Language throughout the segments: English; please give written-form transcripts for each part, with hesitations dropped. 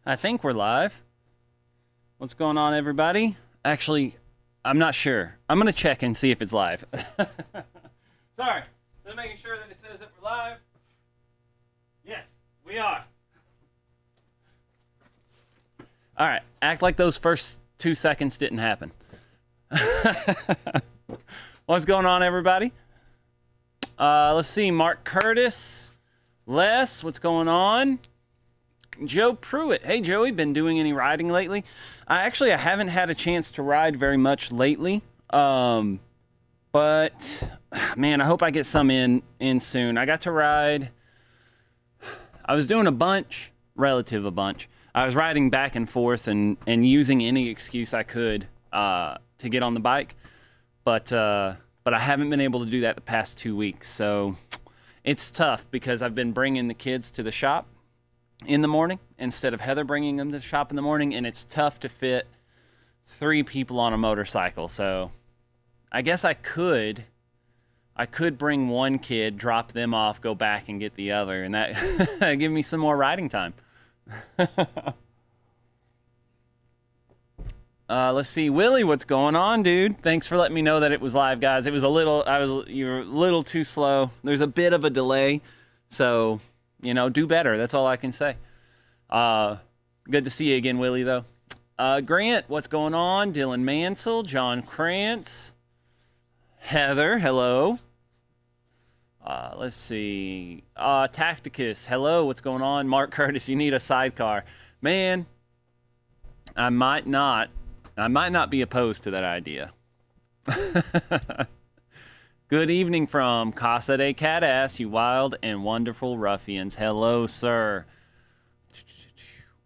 I think we're live. What's going on, everybody? Actually, I'm not sure. I'm going to check and see if it's live. Sorry. Just making sure that it says that we're live. Yes, we are. All right. Act like those first 2 seconds didn't happen. What's going on, everybody? Let's see. Mark Curtis. Les, what's going on? Joe Pruitt. Hey, Joey, been doing any riding lately? I haven't had a chance to ride very much lately. But man, I hope I get some in soon. I got to ride. I was doing a bunch. I was riding back and forth and using any excuse I could to get on the bike. But I haven't been able to do that the past 2 weeks. So it's tough because I've been bringing the kids to the shop in the morning instead of Heather bringing them to the shop in the morning, and it's tough to fit 3 people on a motorcycle. So I guess I could bring one kid, drop them off, go back and get the other, and that give me some more riding time. Let's see, Willie, what's going on, dude? Thanks for letting me know that it was live, guys. You were a little too slow. There's a bit of a delay, so do better. That's all I can say. Good to see you again, Willie, though. Grant, what's going on? Dylan Mansell, John Krantz, Heather, hello. Let's see. Tacticus, hello, what's going on? Mark Curtis, you need a sidecar. Man, I might not be opposed to that idea. Good evening from Casa de Catass, you wild and wonderful ruffians. Hello, sir.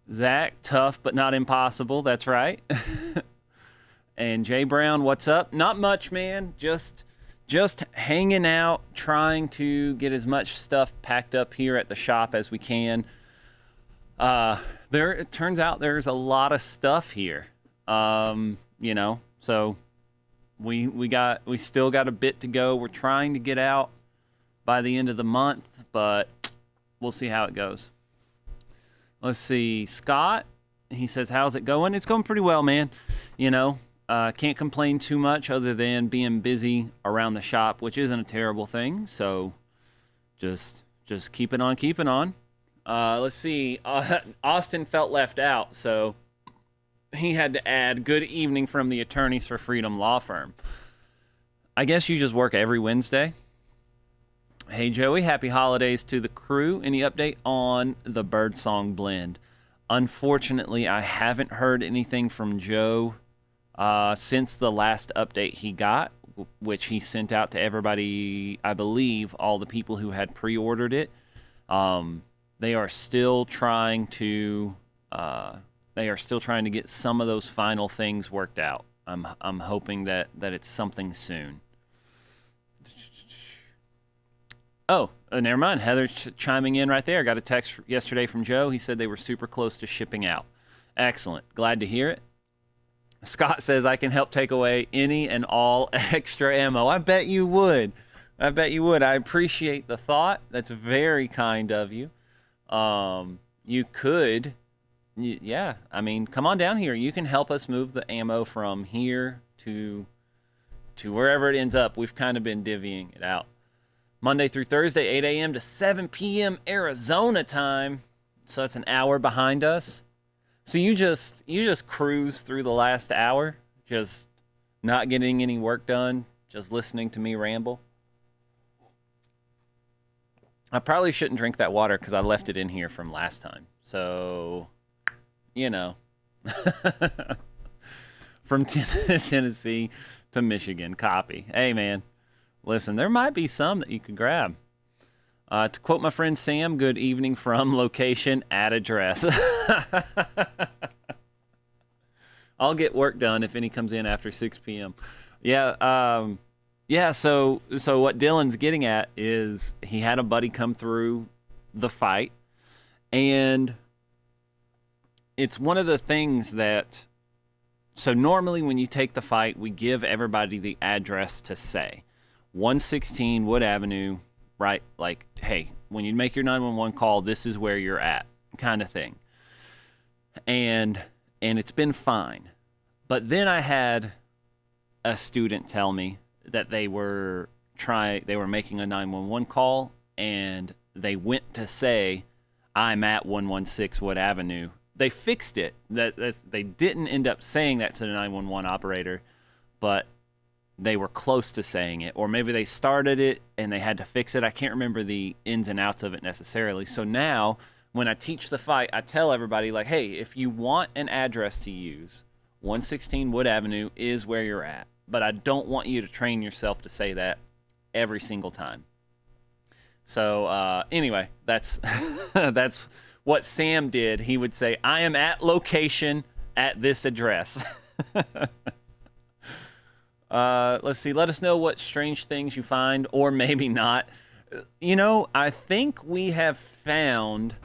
Zach, tough but not impossible. That's right. And Jay Brown, what's up? Not much, man. Just hanging out, trying to get as much stuff packed up here at the shop as we can. It turns out there's a lot of stuff here. So we still got a bit to go. We're trying to get out by the end of the month, but we'll see how it goes. Let's see. Scott, he says, how's it going? It's going pretty well, man. Can't complain too much other than being busy around the shop, which isn't a terrible thing. So just keeping on. Let's see. Austin felt left out, so he had to add, good evening from the Attorneys for Freedom Law Firm. I guess you just work every Wednesday. Hey, Joey, happy holidays to the crew. Any update on the Birdsong blend? Unfortunately, I haven't heard anything from Joe since the last update he got, which he sent out to everybody, I believe, all the people who had pre-ordered it. They are still trying to get some of those final things worked out. I'm hoping that it's something soon. Oh, never mind. Heather's chiming in right there. Got a text yesterday from Joe. He said they were super close to shipping out. Excellent. Glad to hear it. Scott says, I can help take away any and all extra ammo. I bet you would. I appreciate the thought. That's very kind of you. You could, yeah, I mean, come on down here. You can help us move the ammo from here to wherever it ends up. We've kind of been divvying it out. Monday through Thursday, 8 a.m. to 7 p.m. Arizona time. So that's an hour behind us. So you just cruise through the last hour, just not getting any work done, just listening to me ramble. I probably shouldn't drink that water because I left it in here from last time. So, from Tennessee to Michigan, copy. Hey, man, listen, there might be some that you could grab. To quote my friend Sam, good evening from location at address. I'll get work done if any comes in after 6 p.m. Yeah, so what Dylan's getting at is he had a buddy come through the fight, and it's one of the things that, so normally when you take the fight, we give everybody the address to say. 116 Wood Avenue, right? Like, hey, when you make your 911 call, this is where you're at, kind of thing. and it's been fine. But then I had a student tell me that they were making a 911 call, and they went to say, I'm at 116 Wood Avenue. They fixed it. They didn't end up saying that to the 911 operator, but they were close to saying it. Or maybe they started it and they had to fix it. I can't remember the ins and outs of it necessarily. So now, when I teach the fight, I tell everybody, like, hey, if you want an address to use, 116 Wood Avenue is where you're at. But I don't want you to train yourself to say that every single time. So anyway, that's that's what Sam did. He would say, I am at location at this address. Let's see. Let us know what strange things you find, or maybe not. You know, I think we have found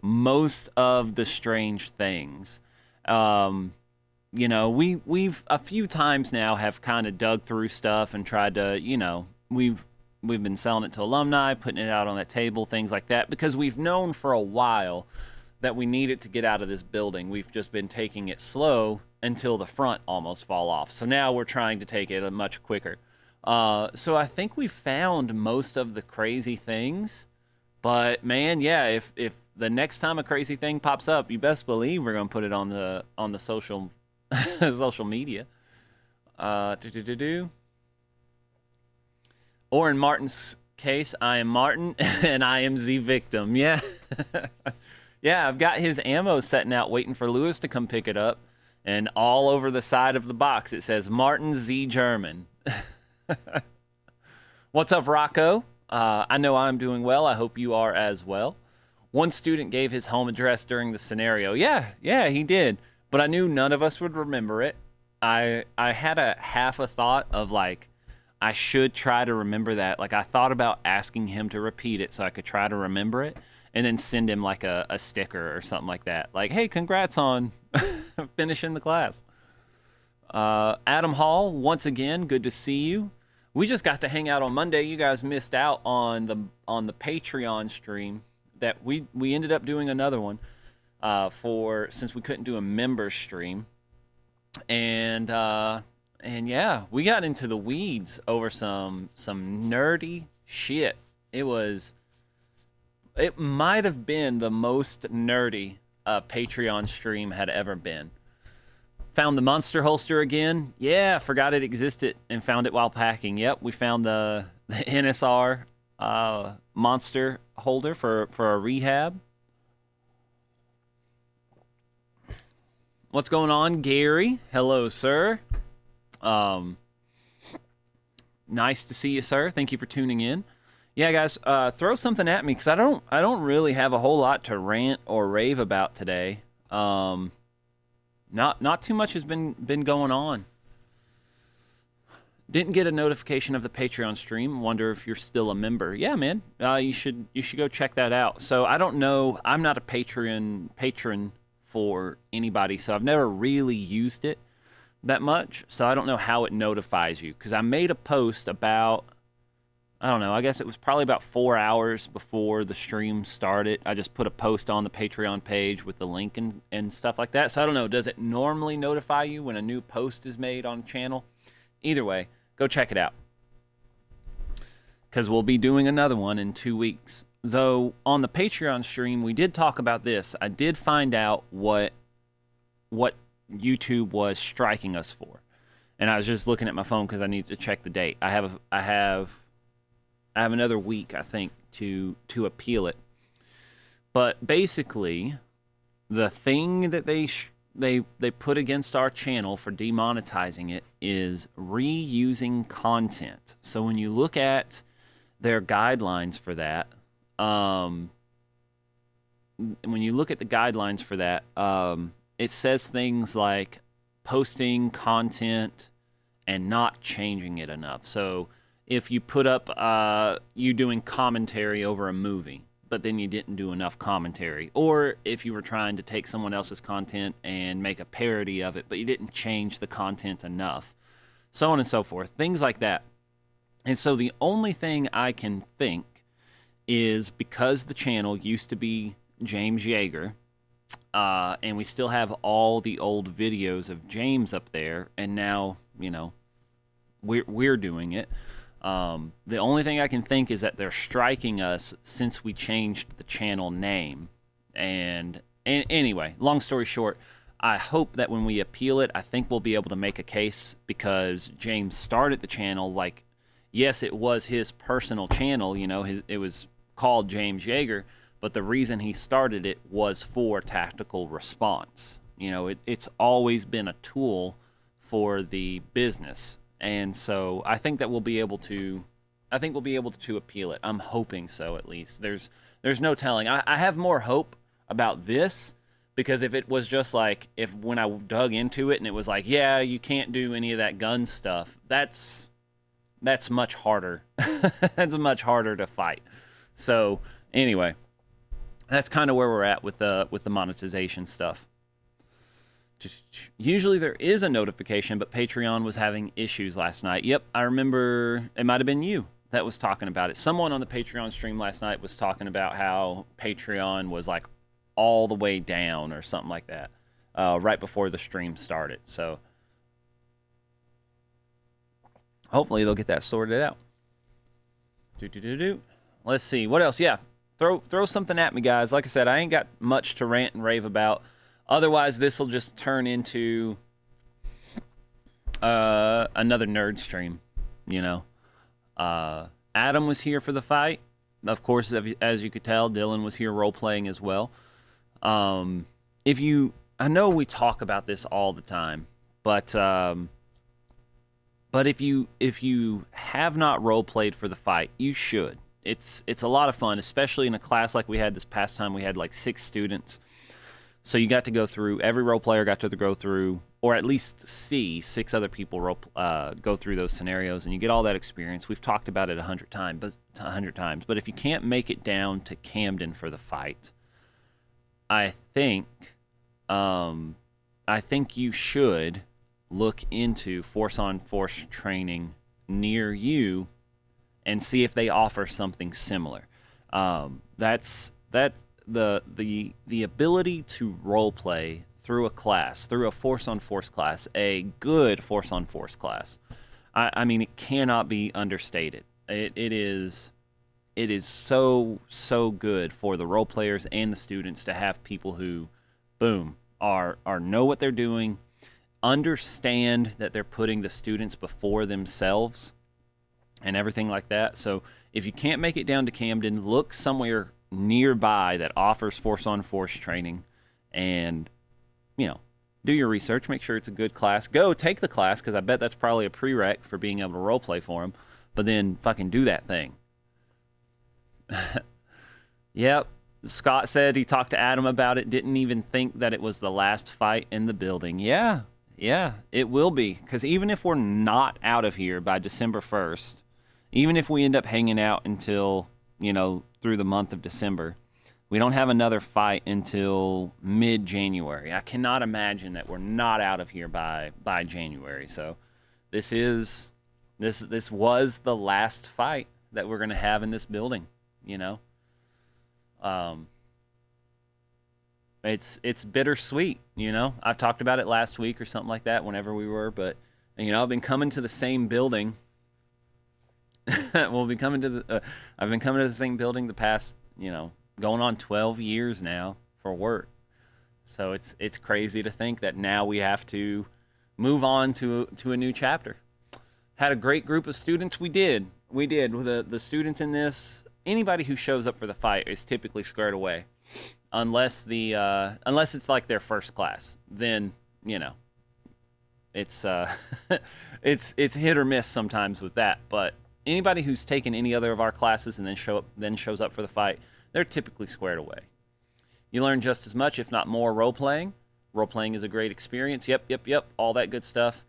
most of the strange things. You know, we've a few times now have kind of dug through stuff and tried to, you know, we've been selling it to alumni, putting it out on that table, things like that, because we've known for a while that we needed to get out of this building. We've just been taking it slow until the front almost fall off. So now we're trying to take it much quicker. So I think we found most of the crazy things. But man, yeah, if the next time a crazy thing pops up, you best believe we're gonna put it on the social social media. Or in Martin's case, I am Martin and I am the victim. Yeah. Yeah, I've got his ammo setting out waiting for Lewis to come pick it up. And all over the side of the box, it says Martin Z. German. What's up, Rocco? I know I'm doing well. I hope you are as well. One student gave his home address during the scenario. Yeah, he did. But I knew none of us would remember it. I had a half a thought of, like, I should try to remember that. Like, I thought about asking him to repeat it so I could try to remember it, and then send him like a sticker or something like that. Like, hey, congrats on finishing the class. Adam Hall, once again, good to see you. We just got to hang out on Monday. You guys missed out on the Patreon stream that we ended up doing another one since we couldn't do a member stream. And yeah, we got into the weeds over some nerdy shit. It might have been the most nerdy Patreon stream had ever been. Found the monster holster again. Yeah, forgot it existed and found it while packing. Yep, we found the NSR monster holder for a rehab. What's going on, Gary? Hello, sir. Nice to see you, sir. Thank you for tuning in. Yeah, guys, throw something at me, because I don't really have a whole lot to rant or rave about today. Not too much has been going on. Didn't get a notification of the Patreon stream. Wonder if you're still a member. Yeah, man. You should go check that out. So I don't know. I'm not a patron for anybody, so I've never really used it that much. So I don't know how it notifies you, because I made a post about, I don't know, I guess it was probably about 4 hours before the stream started. I just put a post on the Patreon page with the link and stuff like that. So I don't know, does it normally notify you when a new post is made on the channel? Either way, go check it out, because we'll be doing another one in 2 weeks. Though on the Patreon stream, we did talk about this. I did find out what YouTube was striking us for. And I was just looking at my phone because I need to check the date. I have another week, I think, to appeal it. But basically, the thing that they put against our channel for demonetizing it is reusing content. So when you look at their guidelines for that, it says things like posting content and not changing it enough. So if you put up you doing commentary over a movie, but then you didn't do enough commentary, or if you were trying to take someone else's content and make a parody of it, but you didn't change the content enough, so on and so forth, things like that. And so the only thing I can think is, because the channel used to be James Yeager, and we still have all the old videos of James up there, and now, we're doing it. The only thing I can think is that they're striking us since we changed the channel name. And anyway, long story short, I hope that when we appeal it, I think we'll be able to make a case, because James started the channel like, yes, it was his personal channel, it was called James Yeager, but the reason he started it was for tactical response. It's always been a tool for the business. And so I think that we'll be able to appeal it. I'm hoping so, at least. There's no telling. I have more hope about this, because if it was just like, if when I dug into it and it was like, yeah, you can't do any of that gun stuff, that's much harder. That's much harder to fight. So anyway, that's kind of where we're at with the monetization stuff. Usually there is a notification, but Patreon was having issues last night. Yep, I remember. It might have been you that was talking about it. Someone on the Patreon stream last night was talking about how Patreon was like all the way down or something like that, right before the stream started. So hopefully they'll get that sorted out. Let's see what else. Yeah, throw something at me, guys. Like I said, I ain't got much to rant and rave about. Otherwise, this will just turn into another nerd stream, Adam was here for the fight. Of course, as you could tell, Dylan was here role-playing as well. I know we talk about this all the time, but if you have not role-played for the fight, you should. It's a lot of fun, especially in a class like we had this past time. We had like 6 students. So you got to go through, every role player got to go through, or at least see 6 other people go through those scenarios, and you get all that experience. We've talked about it 100 times, but if you can't make it down to Camden for the fight, I think you should look into force-on-force training near you and see if they offer something similar. The ability to role play through a class, through a force-on-force class, a good force-on-force class. I mean, it cannot be understated. It is so good for the role players and the students to have people who, boom, are know what they're doing, understand that they're putting the students before themselves, and everything like that. So if you can't make it down to Camden, look somewhere nearby that offers force-on-force training, and do your research, make sure it's a good class. Go take the class, because I bet that's probably a prereq for being able to role play for them, but then fucking do that thing. Yep, Scott said he talked to Adam about it, didn't even think that it was the last fight in the building. Yeah, it will be, because even if we're not out of here by December 1st, even if we end up hanging out until through the month of December, we don't have another fight until mid-January. I cannot imagine that we're not out of here by January. So this was the last fight that we're going to have in this building, It's bittersweet, I've talked about it last week or something like that, whenever we were, but I've been coming to the same building. I've been coming to the same building the past, going on 12 years now for work. So it's crazy to think that now we have to move on to a new chapter. Had a great group of students. We did. The students in this, anybody who shows up for the fight is typically squared away, unless it's like their first class. Then it's it's hit or miss sometimes with that, but anybody who's taken any other of our classes and then shows up for the fight, they're typically squared away. You learn just as much, if not more, role-playing. Role-playing is a great experience. Yep. All that good stuff.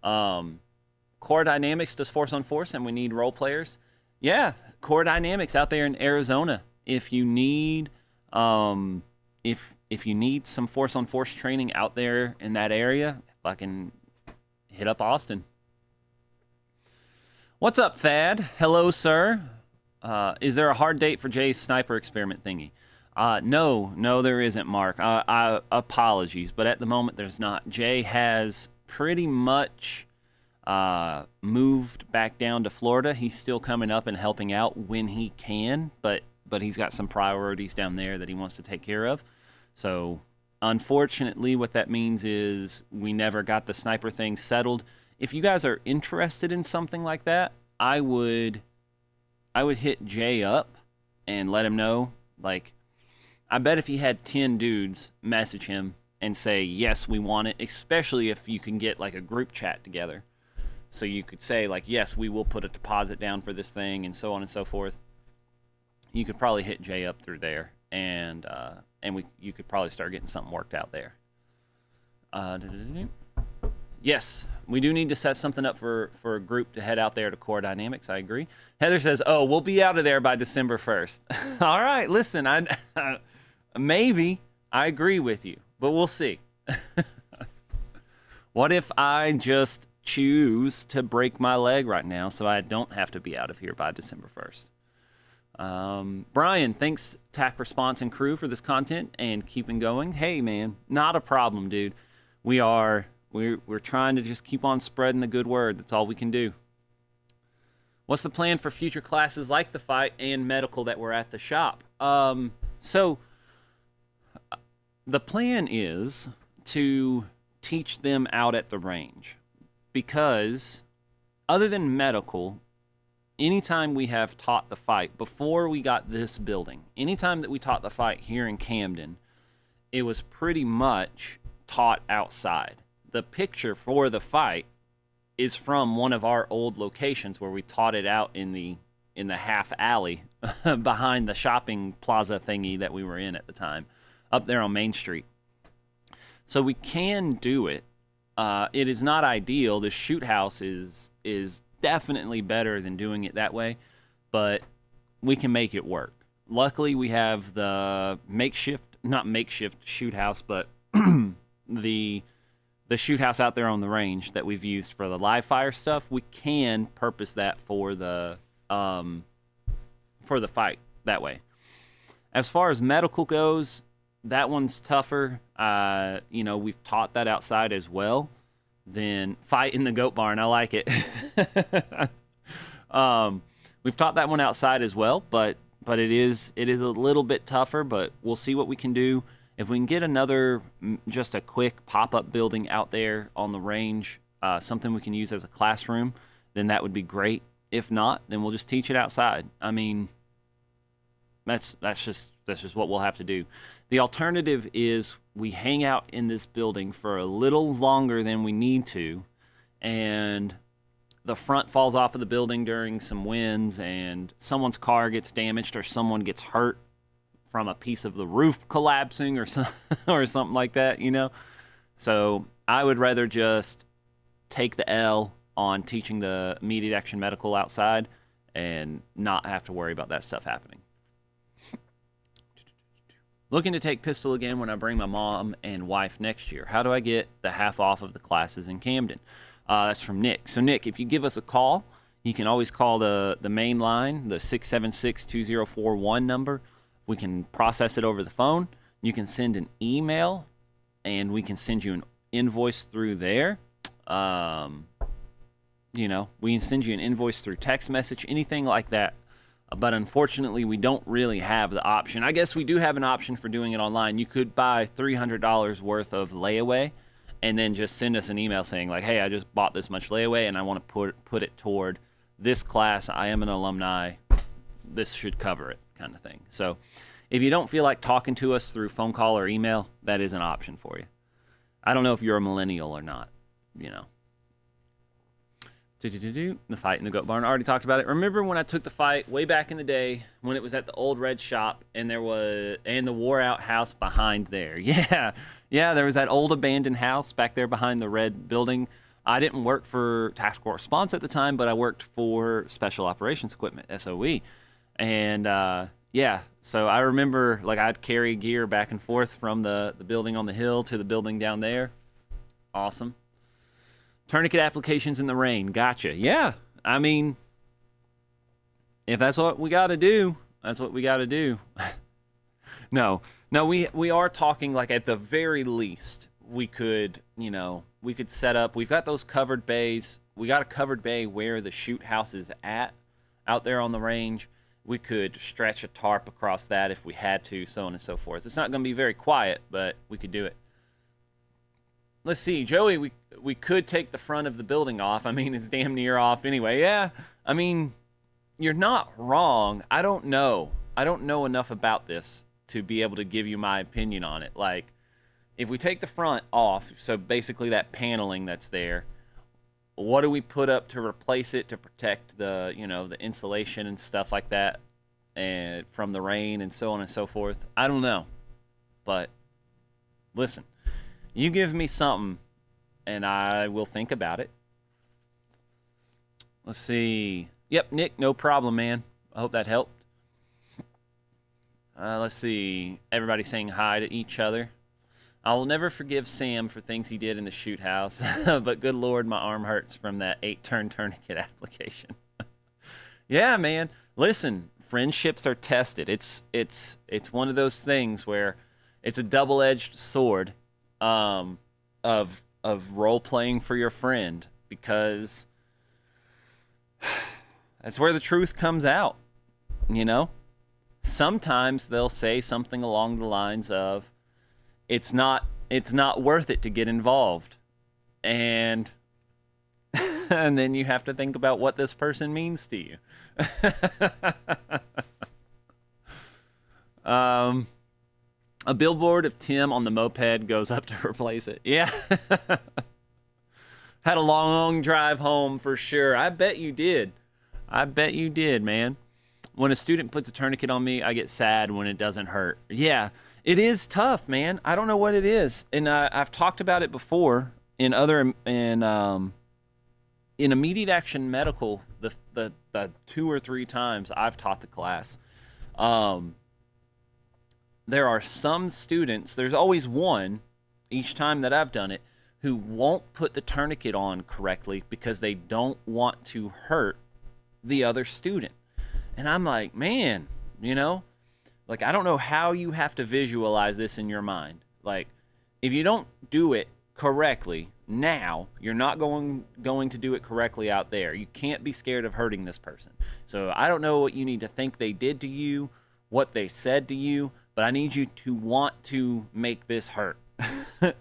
Core Dynamics does force-on-force, and we need role players. Yeah, Core Dynamics out there in Arizona. If you need if you need some force-on-force training out there in that area, fucking hit up Austin. What's up, Thad? Hello, sir. Is there a hard date for Jay's sniper experiment thingy? No, there isn't, Mark. Apologies, but at the moment there's not. Jay has pretty much moved back down to Florida. He's still coming up and helping out when he can, but he's got some priorities down there that he wants to take care of. So unfortunately, what that means is we never got the sniper thing settled. If you guys are interested in something like that, I would hit Jay up and let him know. Like, I bet if he had 10 dudes message him and say, yes, we want it, especially if you can get like a group chat together. So you could say like, yes, we will put a deposit down for this thing and so on and so forth. You could probably hit Jay up through there and you could probably start getting something worked out there. Yes, we do need to set something up for a group to head out there to Core Dynamics. I agree. Heather says, oh, we'll be out of there by December 1st. All right, listen, maybe I agree with you, but we'll see. What if I just choose to break my leg right now so I don't have to be out of here by December 1st? Brian, thanks TAC Response and crew for this content and keeping going. Hey, man, not a problem, dude. We're trying to just keep on spreading the good word. That's all we can do. What's the plan for future classes like the fight and medical that were at the shop? So the plan is to teach them out at the range, because other than medical, anytime we have taught the fight before we got this building, anytime that we taught the fight here in Camden, it was pretty much taught outside. The picture for the fight is from one of our old locations where we taught it out in the half alley behind the shopping plaza thingy that we were in at the time, up there on Main Street. So we can do it. It is not ideal. The shoot house is definitely better than doing it that way, but we can make it work. Luckily, we have the not makeshift shoot house, but the shoot house out there on the range that we've used for the live fire stuff. We can purpose that for the fight that way. As far as medical goes, that one's tougher. We've taught that outside as well. Then fight in the goat barn. I like it. We've taught that one outside as well, but it is a little bit tougher, but we'll see what we can do. If we can get another, just a quick pop-up building out there on the range, something we can use as a classroom, then that would be great. If not, then we'll just teach it outside. I mean, that's just what we'll have to do. The alternative is we hang out in this building for a little longer than we need to, and the front falls off of the building during some winds, and someone's car gets damaged or someone gets hurt from a piece of the roof collapsing or something like that, So I would rather just take the L on teaching the immediate action medical outside and not have to worry about that stuff happening. Looking to take pistol again when I bring my mom and wife next year. How do I get the half off of the classes in Camden? That's from Nick. So Nick, if you give us a call, you can always call the main line, the 676-2041 number. We can process it over the phone. You can send an email, and we can send you an invoice through there. We can send you an invoice through text message, anything like that. But unfortunately, we don't really have the option. I guess we do have an option for doing it online. You could buy $300 worth of layaway and then just send us an email saying, like, hey, I just bought this much layaway, and I want to put it toward this class. I am an alumni. This should cover it, kind of thing. So if you don't feel like talking to us through phone call or email, that is an option for you. I don't know if you're a millennial or not, The fight in the goat barn. I already talked about it. Remember when I took the fight way back in the day when it was at the old red shop and the wore out house behind there? Yeah, there was that old abandoned house back there behind the red building. I didn't work for Tactical Response at the time, but I worked for Special Operations Equipment, SOE. And so I remember like I'd carry gear back and forth from the building on the hill to the building down there. Awesome. Tourniquet applications in the rain. Gotcha. Yeah. I mean, if that's what we got to do, that's what we got to do. No, no, we are talking like at the very least we could, we could set up. We've got those covered bays. We got a covered bay where the shoot house is at, out there on the range. We could stretch a tarp across that if we had to, so on and so forth. It's not going to be very quiet, but we could do it. Let's see, Joey. We could take the front of the building off. I mean, it's damn near off anyway. Yeah, I mean, you're not wrong. I don't know. I don't know enough about this to be able to give you my opinion on it. Like, if we take the front off, so basically that paneling that's there, what do we put up to replace it to protect the, the insulation and stuff like that, and from the rain and so on and so forth? I don't know. But listen, you give me something and I will think about it. Let's see. Yep, Nick, no problem, man. I hope that helped. Let's see. Everybody saying hi to each other. I will never forgive Sam for things he did in the shoot house, but good Lord, my arm hurts from that 8-turn tourniquet application. Yeah, man. Listen, friendships are tested. It's one of those things where it's a double-edged sword of role playing for your friend, because that's where the truth comes out. Sometimes they'll say something along the lines of, it's not worth it to get involved, and and then you have to think about what this person means to you. A billboard of Tim on the moped goes up to replace it. Yeah. Had a long drive home for sure. I bet you did. Man. When a student puts a tourniquet on me, I get sad when it doesn't hurt. Yeah, it is tough, man. I don't know what it is, and I've talked about it before in immediate action medical. The 2 or 3 times I've taught the class, there are some students. There's always one each time that I've done it who won't put the tourniquet on correctly because they don't want to hurt the other student. And I'm like, man, like, I don't know how you have to visualize this in your mind. Like, if you don't do it correctly now, you're not going to do it correctly out there. You can't be scared of hurting this person. So I don't know what you need to think they did to you, what they said to you, but I need you to want to make this hurt.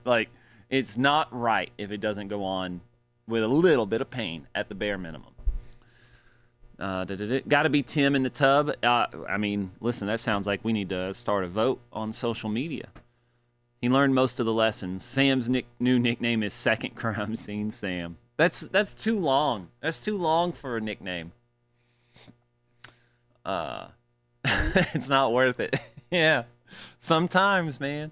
Like, it's not right if it doesn't go on with a little bit of pain at the bare minimum. Gotta be Tim in the tub. I mean, listen, that sounds like we need to start a vote on social media. He learned most of the lessons. Sam's new nickname is Second Crime Scene Sam. That's too long. That's too long for a nickname. It's not worth it. Yeah, sometimes, man.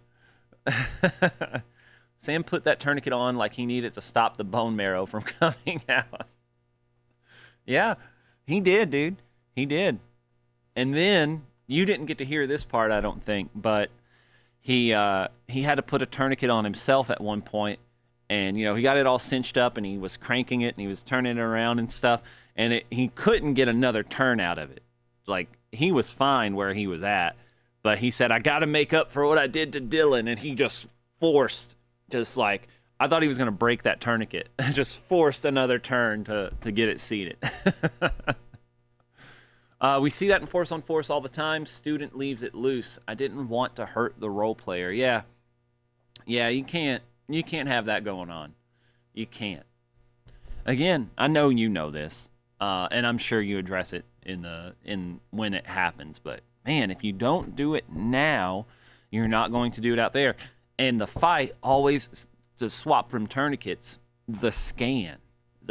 Sam put that tourniquet on like he needed to stop the bone marrow from coming out. Yeah. He did, dude. He did. And then, you didn't get to hear this part, I don't think, but he had to put a tourniquet on himself at one point, and, he got it all cinched up, and he was cranking it, and he was turning it around and stuff, and he couldn't get another turn out of it. Like, he was fine where he was at, but he said, I got to make up for what I did to Dylan, and he just forced, I thought he was going to break that tourniquet. Just forced another turn to get it seated. We see that in Force on Force all the time. Student leaves it loose. I didn't want to hurt the role player. Yeah, you can't have that going on. You can't. Again, I know you know this, and I'm sure you address it in when it happens. But man, if you don't do it now, you're not going to do it out there. And the fight always, to swap from tourniquets, the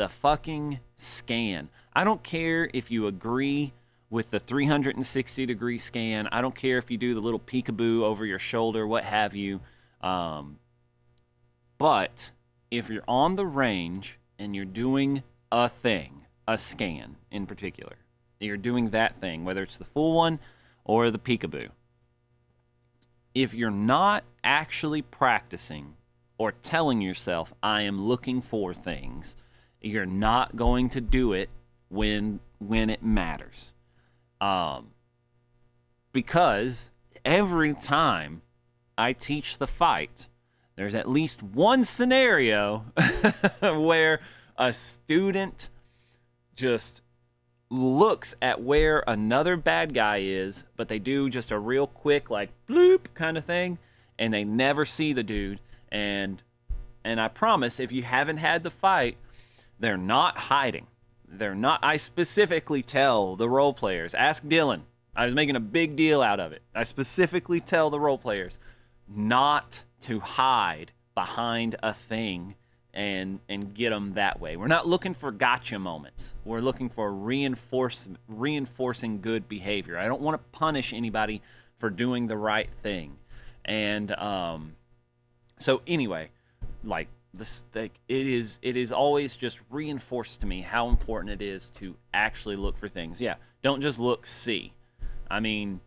fucking scan. I don't care if you agree with the 360-degree scan. I don't care if you do the little peekaboo over your shoulder, what have you. But if you're on the range and you're doing a thing, a scan in particular, you're doing that thing, whether it's the full one or the peekaboo, if you're not actually practicing or telling yourself, I am looking for things, you're not going to do it when it matters. Because every time I teach the fight, there's at least one scenario where a student just looks at where another bad guy is, but they do just a real quick, like, bloop kind of thing, and they never see the dude. And I promise, if you haven't had the fight, they're not hiding. They're not. I specifically tell the role players, ask Dylan. I was making a big deal out of it. I specifically tell the role players not to hide behind a thing and get them that way. We're not looking for gotcha moments. We're looking for reinforcing good behavior. I don't want to punish anybody for doing the right thing. And so anyway, like this, like, it is always just reinforced to me how important it is to actually look for things. Yeah, don't just look, see. I mean,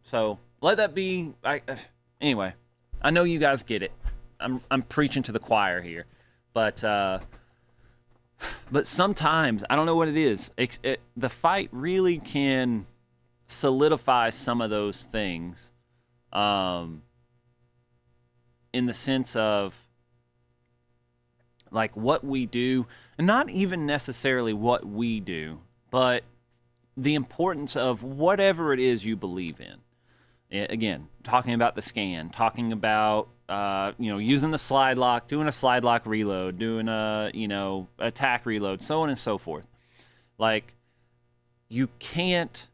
so let that be. Anyway, I know you guys get it. I'm preaching to the choir here, but sometimes I don't know what it is. The fight really can solidify some of those things, in the sense of like what we do, and not even necessarily what we do, but the importance of whatever it is you believe in. Again, talking about the scan, talking about using the slide lock, doing a slide lock reload, doing a attack reload, so on and so forth. Like, you can't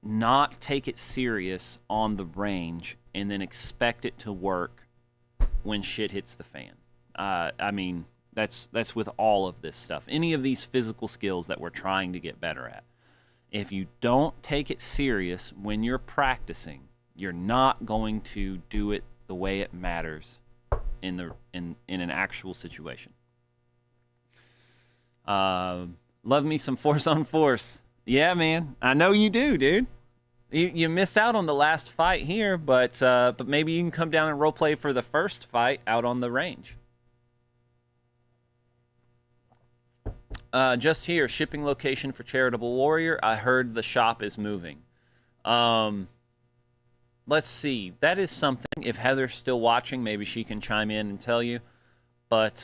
not take it serious on the range and then expect it to work when shit hits the fan. I mean, that's with all of this stuff. Any of these physical skills that we're trying to get better at. If you don't take it serious when you're practicing, you're not going to do it the way it matters in an actual situation. Love me some force on force. Yeah, man. I know you do, dude. You missed out on the last fight here, but maybe you can come down and roleplay for the first fight out on the range. Just here, shipping location for Charitable Warrior. I heard the shop is moving. Let's see. That is something. If Heather's still watching, maybe she can chime in and tell you. But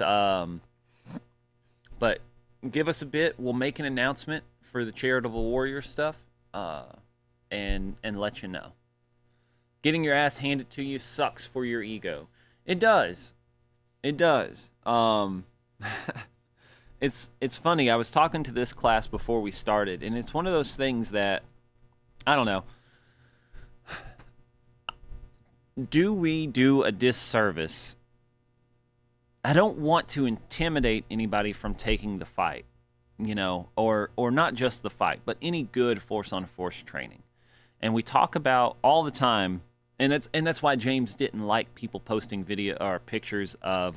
give us a bit. We'll make an announcement for the Charitable Warrior stuff, and let you know. Getting your ass handed to you sucks for your ego. It does. It does. It's funny. I was talking to this class before we started, and it's one of those things that, I don't know. Do we do a disservice? I don't want to intimidate anybody from taking the fight, or not just the fight, but any good force-on-force training. And we talk about all the time, and that's why James didn't like people posting video or pictures of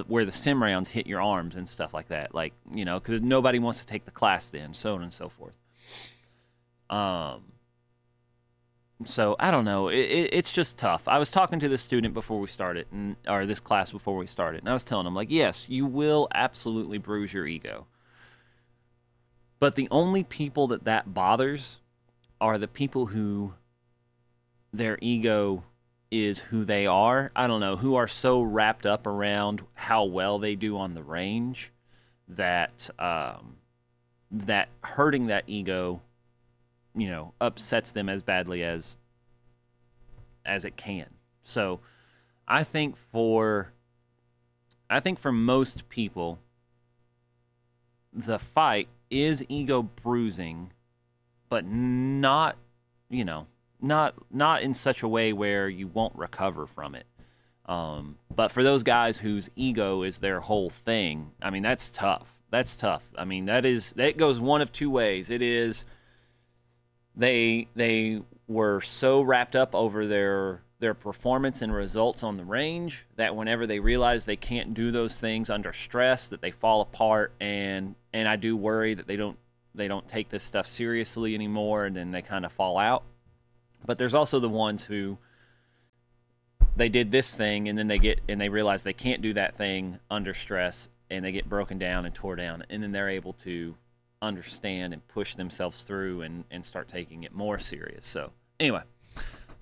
where the sim rounds hit your arms and stuff like that, like, because nobody wants to take the class then, so on and so forth. So I don't know. It's just tough. I was talking to this student before we started, or this class before we started, and I was telling him, like, yes, you will absolutely bruise your ego. But the only people that bothers are the people who their ego is who they are. I don't know, who are so wrapped up around how well they do on the range that that hurting that ego, upsets them as badly as it can. So I think for most people, the fight is ego bruising, but not in such a way where you won't recover from it. But for those guys whose ego is their whole thing, I mean, that's tough. That's tough. I mean, that goes one of two ways. It is they were so wrapped up over their performance and results on the range that whenever they realize they can't do those things under stress, that they fall apart. And I do worry that they don't take this stuff seriously anymore, and then they kind of fall out. But there's also the ones who they did this thing and then they realize they can't do that thing under stress, and they get broken down and tore down, and then they're able to understand and push themselves through and start taking it more serious. So anyway,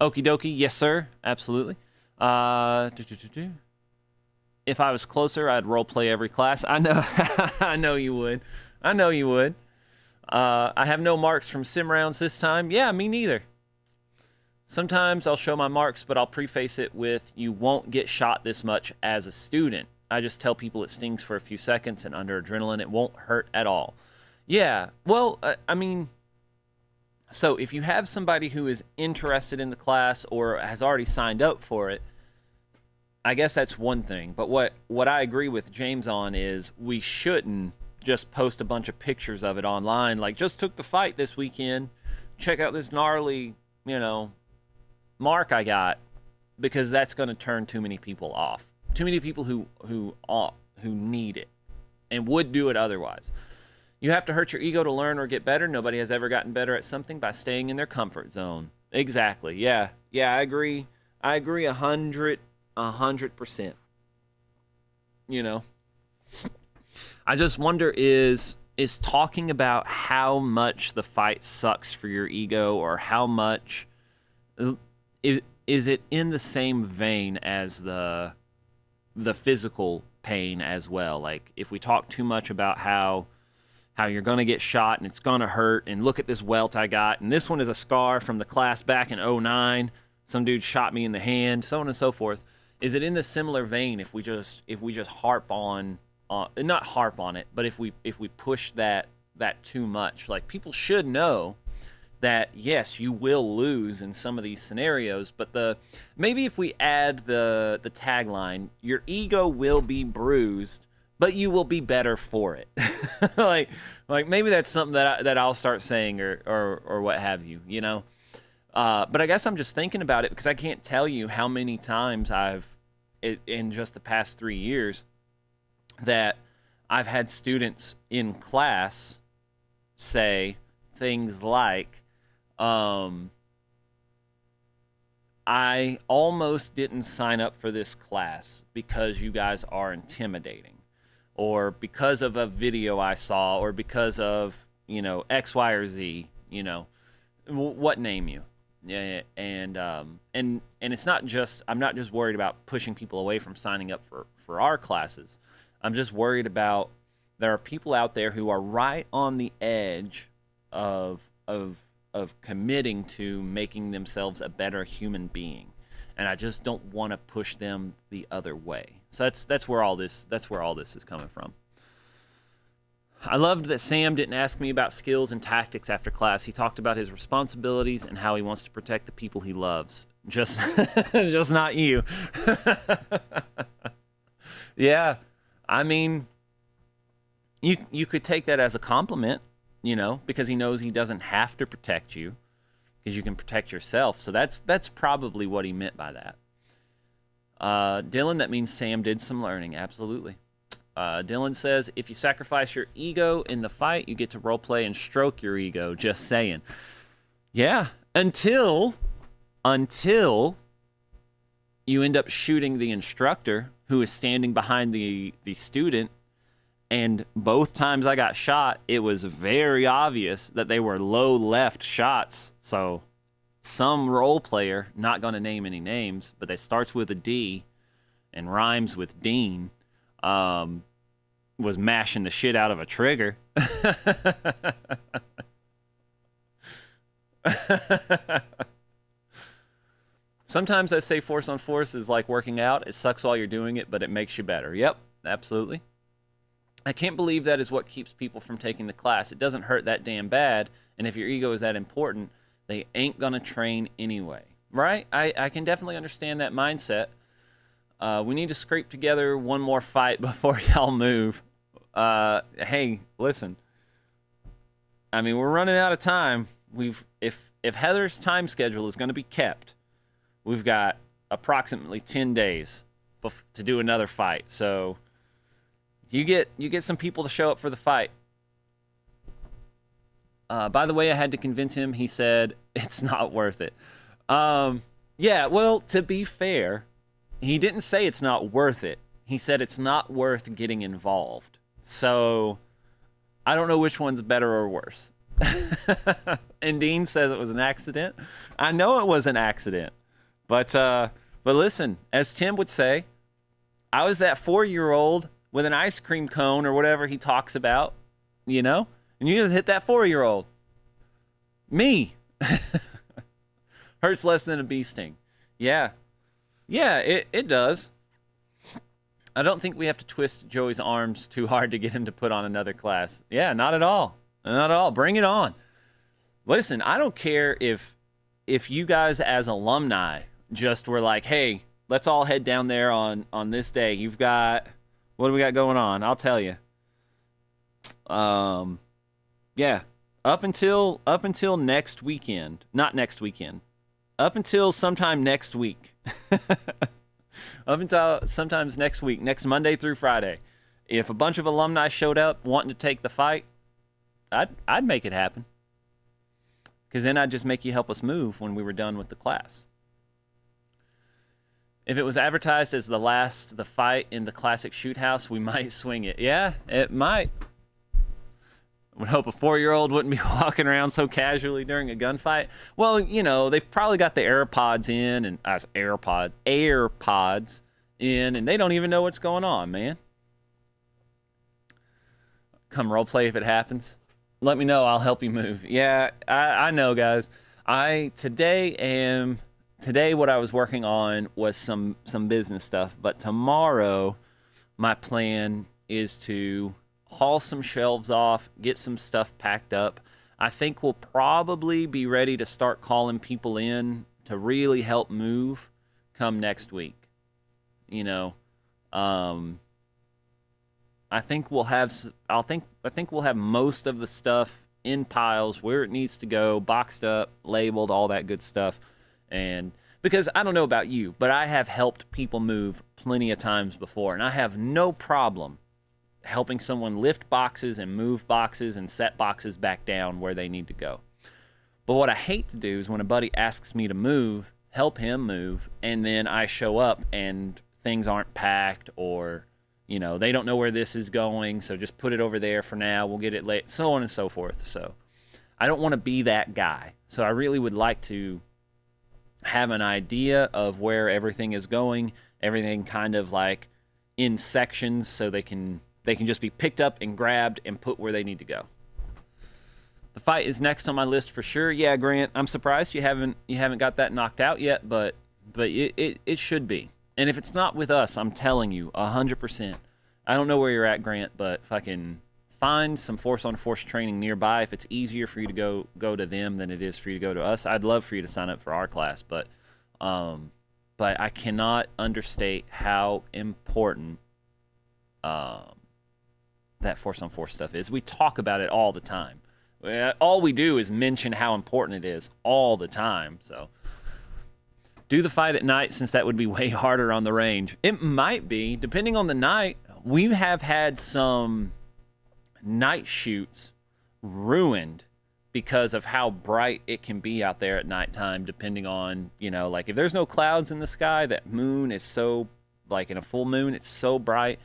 okie dokie, yes sir, absolutely. If I was closer, I'd role play every class. I know, I know you would. I know you would. I have no marks from sim rounds this time. Yeah, me neither. Sometimes I'll show my marks, but I'll preface it with, you won't get shot this much as a student. I just tell people it stings for a few seconds, and under adrenaline, it won't hurt at all. Yeah, well, I mean, so if you have somebody who is interested in the class or has already signed up for it, I guess that's one thing. But what I agree with James on is we shouldn't just post a bunch of pictures of it online, like, just took the fight this weekend, check out this gnarly, mark I got, because that's going to turn too many people off. Too many people who need it and would do it otherwise. You have to hurt your ego to learn or get better. Nobody has ever gotten better at something by staying in their comfort zone. Exactly. Yeah, I agree. I agree 100%. I just wonder, is talking about how much the fight sucks for your ego, or how much is it in the same vein as the physical pain as well? Like, if we talk too much about how you're going to get shot and it's going to hurt, and look at this welt I got, and this one is a scar from the class back in 2009, some dude shot me in the hand, so on and so forth. Is it in the similar vein if we just harp on not harp on it, but if we push that too much? Like, people should know that yes, you will lose in some of these scenarios, but maybe if we add the tagline, your ego will be bruised, but you will be better for it. like maybe that's something that I'll start saying, or what have you, But I guess I'm just thinking about it because I can't tell you how many times in just the past 3 years, that I've had students in class say things like, I almost didn't sign up for this class because you guys are intimidating, or because of a video I saw, or because of, X, Y, or Z, what name you. Yeah, and it's not just, I'm not just worried about pushing people away from signing up for our classes. I'm just worried about, there are people out there who are right on the edge of committing to making themselves a better human being, and I just don't want to push them the other way. So that's where all this is coming from. I loved that Sam didn't ask me about skills and tactics after class. He talked about his responsibilities and how he wants to protect the people he loves. Just not you. Yeah, I mean, you could take that as a compliment, because he knows he doesn't have to protect you, because you can protect yourself. So that's probably what he meant by that. Dylan, that means Sam did some learning. Absolutely. Dylan says, if you sacrifice your ego in the fight, you get to roleplay and stroke your ego. Just saying. Yeah, until you end up shooting the instructor who is standing behind the student. And both times I got shot, it was very obvious that they were low left shots. So some role player, not going to name any names, but that starts with a D and rhymes with Dean, was mashing the shit out of a trigger. Sometimes I say force on force is like working out. It sucks while you're doing it, but it makes you better. Yep, absolutely. I can't believe that is what keeps people from taking the class. It doesn't hurt that damn bad, and if your ego is that important, they ain't gonna train anyway. Right? I can definitely understand that mindset. We need to scrape together one more fight before y'all move. Hey, listen. I mean, we're running out of time. If Heather's time schedule is going to be kept, we've got approximately 10 days to do another fight. So you get some people to show up for the fight. By the way, I had to convince him. He said it's not worth it. Yeah, well, to be fair, he didn't say it's not worth it. He said it's not worth getting involved. So I don't know which one's better or worse. And Dean says it was an accident. I know it was an accident. But listen, as Tim would say, I was that 4-year-old with an ice cream cone or whatever he talks about, you know? And you just hit that 4-year-old. Me. Hurts less than a bee sting. Yeah. Yeah, it does. I don't think we have to twist Joey's arms too hard to get him to put on another class. Yeah, not at all. Not at all. Bring it on. Listen, I don't care if you guys as alumni just were like, hey, let's all head down there on this day. You've got, what do we got going on? I'll tell you. Yeah, up until next weekend, not next weekend, up until sometime next week, up until sometimes next week, next Monday through Friday, if a bunch of alumni showed up wanting to take the fight, I'd make it happen. Because then I'd just make you help us move when we were done with the class. If it was advertised as the fight in the classic shoot house, we might swing it. Yeah, it might. I would hope a 4-year-old wouldn't be walking around so casually during a gunfight. Well, you know, they've probably got the AirPods in and AirPods in, and they don't even know what's going on, man. Come role play if it happens. Let me know. I'll help you move. Yeah, I know, guys. Today what I was working on was some business stuff, but tomorrow my plan is to haul some shelves off, get some stuff packed up. I think we'll probably be ready to start calling people in to really help move come next week. You know, I think we'll have most of the stuff in piles where it needs to go, boxed up, labeled, all that good stuff. And because I don't know about you, but I have helped people move plenty of times before, and I have no problem helping someone lift boxes and move boxes and set boxes back down where they need to go. But what I hate to do is when a buddy asks me to move, help him move, and then I show up and things aren't packed, or you know, they don't know where this is going, so just put it over there for now, we'll get it late, so on and so forth. So I don't want to be that guy. So I really would like to have an idea of where everything is going, everything kind of like in sections, so they can just be picked up and grabbed and put where they need to go. The fight is next on my list for sure. Yeah, Grant, I'm surprised you haven't got that knocked out yet, but it should be. And if it's not with us, I'm telling you, 100%. I don't know where you're at, Grant, but fucking find some force-on-force training nearby. If it's easier for you to go to them than it is for you to go to us, I'd love for you to sign up for our class. But I cannot understate how important that force-on-force stuff is. We talk about it all the time. All we do is mention how important it is all the time. So do the fight at night, since that would be way harder on the range. It might be, depending on the night. We have had some night shoots ruined because of how bright it can be out there at nighttime, depending on, you know, like if there's no clouds in the sky, that moon is so, like in a full moon, it's so bright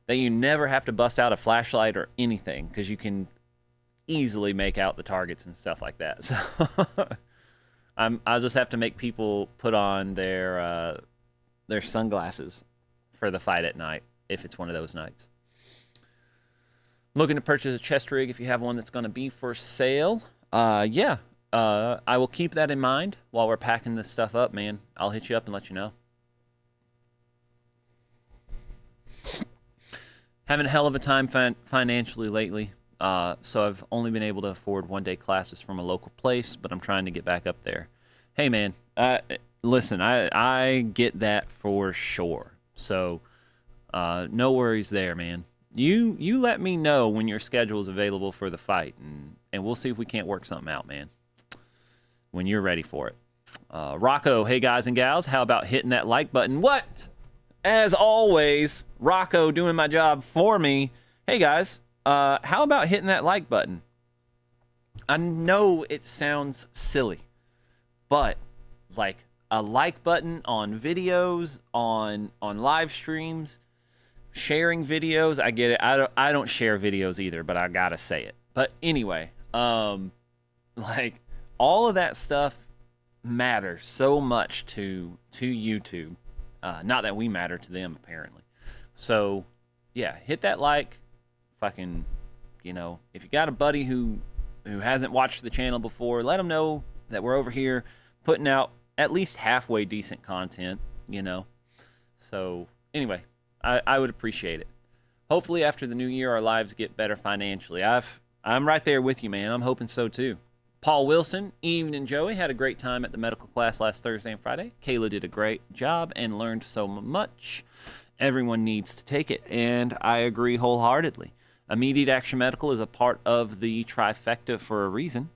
that you never have to bust out a flashlight or anything, because you can easily make out the targets and stuff like that. So I'll just have to make people put on their sunglasses for the fight at night, if it's one of those nights. Looking to purchase a chest rig if you have one that's going to be for sale. I will keep that in mind while we're packing this stuff up, man. I'll hit you up and let you know. Having a hell of a time financially lately. So I've only been able to afford one-day classes from a local place, but I'm trying to get back up there. Hey, man, listen, I get that for sure. So no worries there, man. You let me know when your schedule is available for the fight, and we'll see if we can't work something out, man, when you're ready for it. Rocco, hey, guys and gals, how about hitting that like button? What? As always, Rocco doing my job for me. Hey, guys. How about hitting that like button? I know it sounds silly, but like a like button on videos, on live streams, sharing videos, I get it. I don't share videos either, but I gotta say it. But anyway, like all of that stuff matters so much to YouTube. Not that we matter to them apparently. So yeah, hit that like. Fucking, if you got a buddy who hasn't watched the channel before, let them know that we're over here putting out at least halfway decent content. So anyway, I would appreciate it. Hopefully after the new year our lives get better financially. I'm right there with you, man. I'm hoping so too. Paul Wilson, Evening Joey, had a great time at the medical class last Thursday and Friday. Kayla did a great job and learned so much. Everyone needs to take it, and I agree wholeheartedly. Immediate Action Medical is a part of the trifecta for a reason.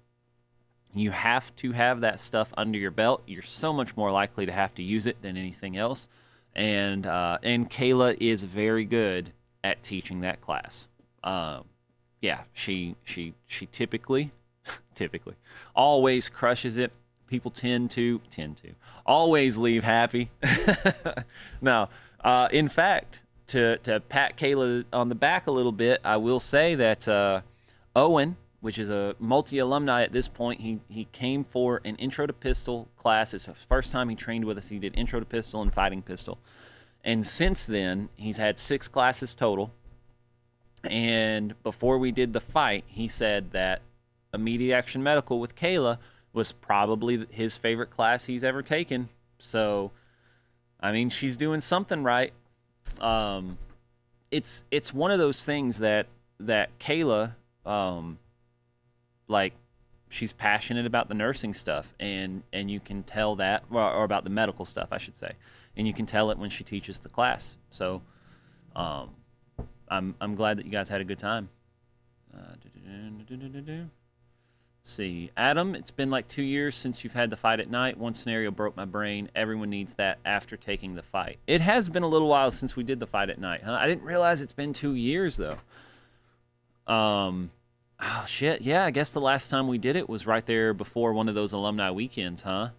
You have to have that stuff under your belt. You're so much more likely to have to use it than anything else. And Kayla is very good at teaching that class. Yeah, she typically always crushes it. People tend to always leave happy. No, in fact, to pat Kayla on the back a little bit, I will say that Owen, which is a multi-alumni at this point, he came for an Intro to Pistol class. It's the first time he trained with us. He did Intro to Pistol and Fighting Pistol. And since then, he's had 6 classes total. And before we did the fight, he said that Immediate Action Medical with Kayla was probably his favorite class he's ever taken. So, I mean, she's doing something right. It's one of those things that Kayla, like, she's passionate about the nursing stuff, and you can tell that, or about the medical stuff, I should say, and you can tell it when she teaches the class. So, I'm glad that you guys had a good time. See, Adam, it's been like 2 years since you've had the fight at night. One scenario broke my brain. Everyone needs that after taking the fight. It has been a little while since we did the fight at night, huh? I didn't realize it's been 2 years though. Oh shit, yeah, I guess the last time we did it was right there before one of those alumni weekends, huh?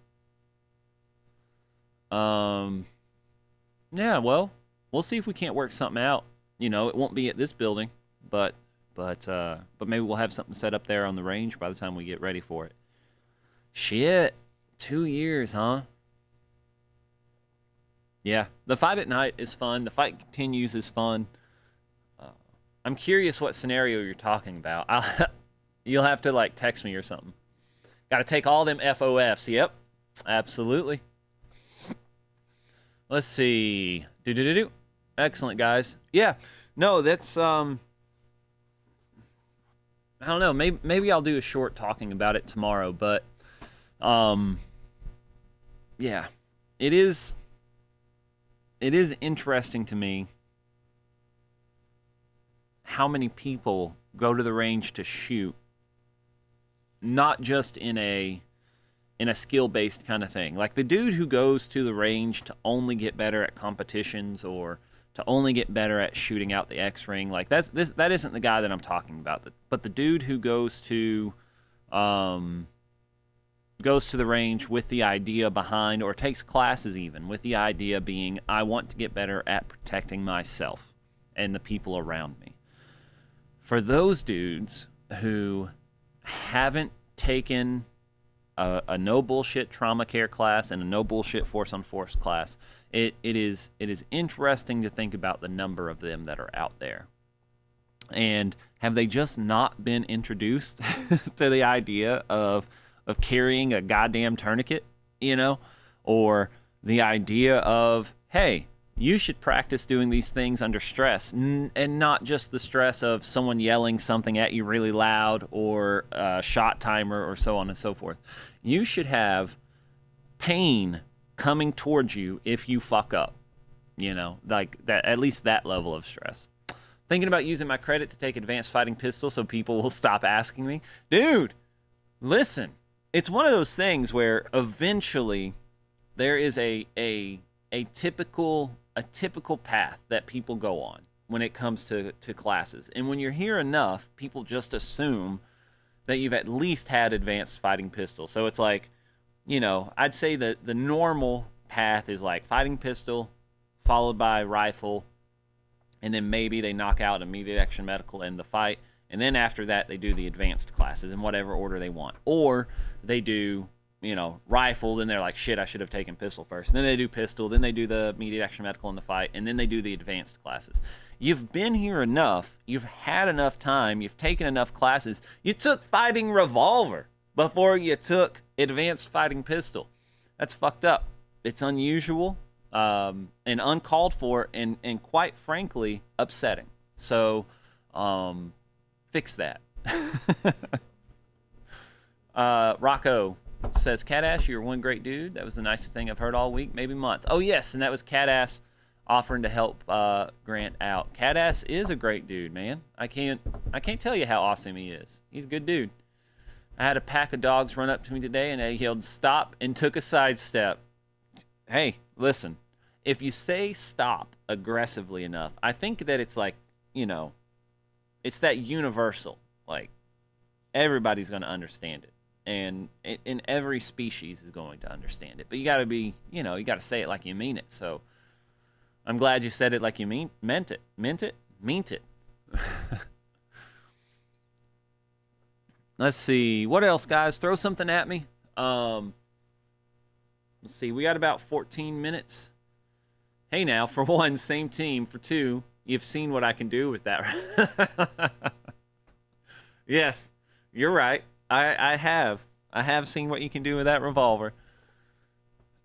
Yeah, well, we'll see if we can't work something out. It won't be at this building, but maybe we'll have something set up there on the range by the time we get ready for it. Shit, 2 years, huh? Yeah, the fight at night is fun. The fight continues is fun. I'm curious what scenario you're talking about. You'll have to like text me or something. Got to take all them FOFs. Yep, absolutely. Let's see. Excellent, guys. Yeah, no, that's I don't know. Maybe I'll do a short talking about it tomorrow. But yeah, it is interesting to me how many people go to the range to shoot, not just in a skill-based kind of thing. Like the dude who goes to the range to only get better at competitions or to only get better at shooting out the X-ring, like that isn't the guy that I'm talking about. But the dude who goes to the range with the idea behind, or takes classes even with the idea being, I want to get better at protecting myself and the people around me. For those dudes who haven't taken a no bullshit trauma care class and a no bullshit force on force class, it is interesting to think about the number of them that are out there. And have they just not been introduced to the idea of carrying a goddamn tourniquet, or the idea of, hey, you should practice doing these things under stress, and not just the stress of someone yelling something at you really loud, or a shot timer, or so on and so forth. You should have pain coming towards you if you fuck up, like that, at least that level of stress. Thinking about using my credit to take advanced fighting pistol so people will stop asking me. Dude, listen, it's one of those things where eventually there is a typical path that people go on when it comes to classes. And when you're here enough, people just assume that you've at least had advanced fighting pistol. So it's like, I'd say that the normal path is like fighting pistol, followed by rifle, and then maybe they knock out immediate action medical in the fight, and then after that they do the advanced classes in whatever order they want. Or they do, rifle, then they're like, shit, I should have taken pistol first. And then they do pistol, then they do the immediate action medical in the fight, and then they do the advanced classes. You've been here enough, you've had enough time, you've taken enough classes. You took fighting revolver before you took advanced fighting pistol. That's fucked up. It's unusual, and uncalled for, and quite frankly, upsetting. So, fix that. Rocco says, Cadass, you're one great dude. That was the nicest thing I've heard all week, maybe month. Oh, yes, and that was Cadass offering to help Grant out. Cadass is a great dude, man. I can't tell you how awesome he is. He's a good dude. I had a pack of dogs run up to me today, and they yelled, stop, and took a sidestep. Hey, listen, if you say stop aggressively enough, I think that it's like, it's that universal. Like, everybody's going to understand it. And in every species is going to understand it. But you got to be, you got to say it like you mean it. So I'm glad you said it like you meant it. Meant it. Let's see. What else, guys? Throw something at me. Let's see. We got about 14 minutes. Hey, now, for one, same team. For two, you've seen what I can do with that. Yes, you're right. I have seen what you can do with that revolver.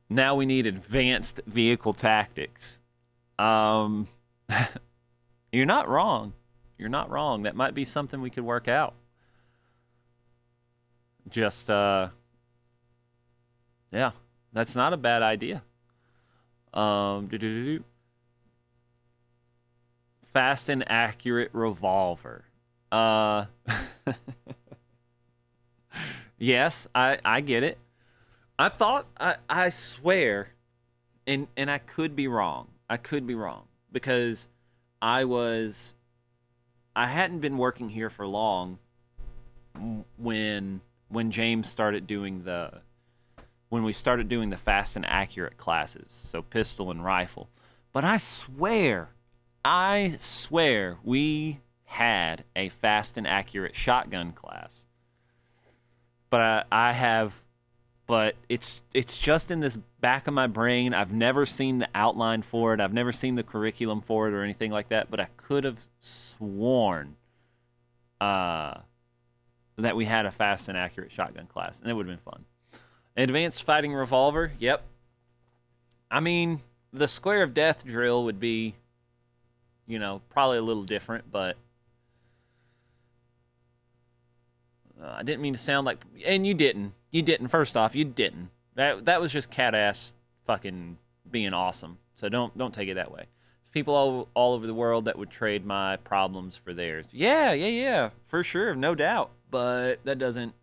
Now we need advanced vehicle tactics. You're not wrong. You're not wrong. That might be something we could work out. Just, yeah, that's not a bad idea. Fast and accurate revolver. Yes, I get it. I thought, I swear, and I could be wrong. Because I hadn't been working here for long when James started doing when we started doing the fast and accurate classes, so pistol and rifle. But I swear we had a fast and accurate shotgun class. But but it's just in this back of my brain. I've never seen the outline for it. I've never seen the curriculum for it or anything like that. But I could have sworn that we had a fast and accurate shotgun class, and it would have been fun. Advanced fighting revolver, yep. I mean, the square of death drill would be, probably a little different, but I didn't mean to sound like, and you didn't. First off, you didn't. That was just cat ass fucking being awesome. So don't take it that way. There's people all over the world that would trade my problems for theirs. Yeah, for sure, no doubt. But that doesn't